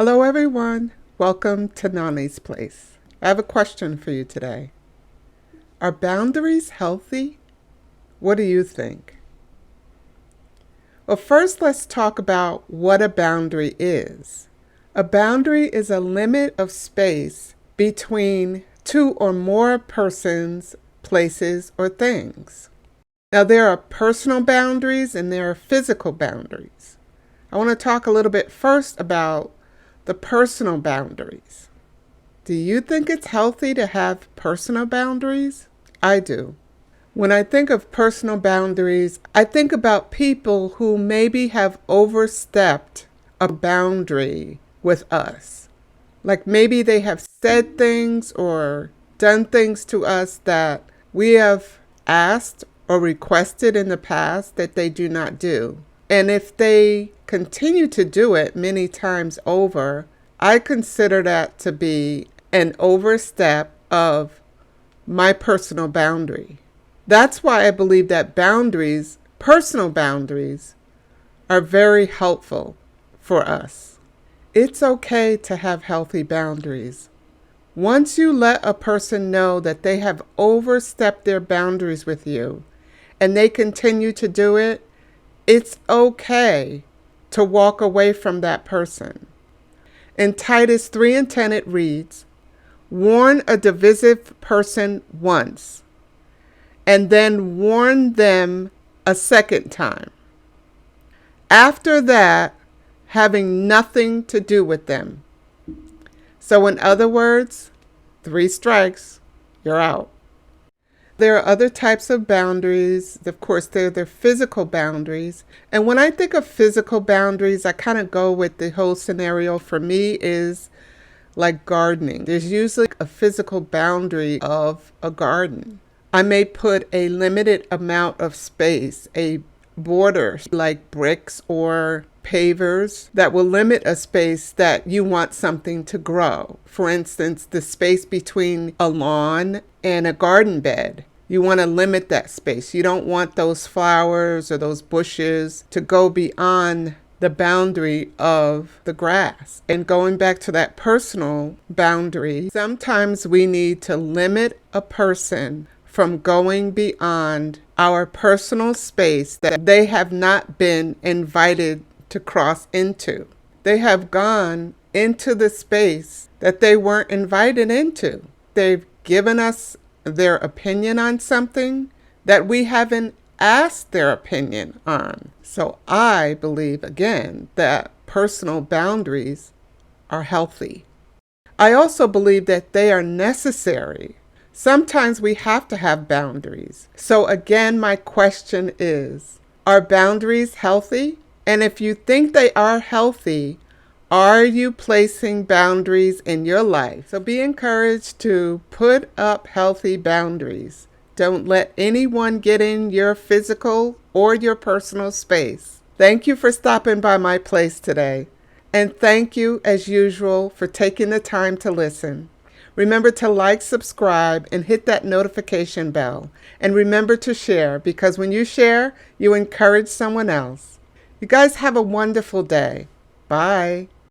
Hello everyone, welcome to Nani's Place. I have a question for you today. Are boundaries healthy? What do you think? Well, first let's talk about what a boundary is. A boundary is a limit of space between two or more persons, places, or things. Now there are personal boundaries and there are physical boundaries. I want to talk a little bit first about the personal boundaries. Do you think it's healthy to have personal boundaries? I do. When I think of personal boundaries, I think about people who maybe have overstepped a boundary with us. Like maybe they have said things or done things to us that we have asked or requested in the past that they do not do. And if they continue to do it many times over, I consider that to be an overstep of my personal boundary. That's why I believe that boundaries, personal boundaries, are very helpful for us. It's okay to have healthy boundaries. Once you let a person know that they have overstepped their boundaries with you and they continue to do it, it's okay to walk away from that person. In Titus 3:10 it reads, "Warn a divisive person once, and then warn them a second time. After that, having nothing to do with them." So in other words, 3 strikes, you're out. There are other types of boundaries. Of course, there are the physical boundaries. And when I think of physical boundaries, I kind of go with the whole scenario for me is like gardening. There's usually a physical boundary of a garden. I may put a limited amount of space, a border like bricks or pavers that will limit a space that you want something to grow. For instance, the space between a lawn and a garden bed. You want to limit that space. You don't want those flowers or those bushes to go beyond the boundary of the grass. And going back to that personal boundary, sometimes we need to limit a person from going beyond our personal space that they have not been invited to cross into. They have gone into the space that they weren't invited into. They've given us their opinion on something that we haven't asked their opinion on. So I believe, again, that personal boundaries are healthy. I also believe that they are necessary. Sometimes we have to have boundaries. So again, my question is, are boundaries healthy? And if you think they are healthy, are you placing boundaries in your life? So be encouraged to put up healthy boundaries. Don't let anyone get in your physical or your personal space. Thank you for stopping by my place today. And thank you, as usual, for taking the time to listen. Remember to like, subscribe, and hit that notification bell. And remember to share, because when you share, you encourage someone else. You guys have a wonderful day. Bye.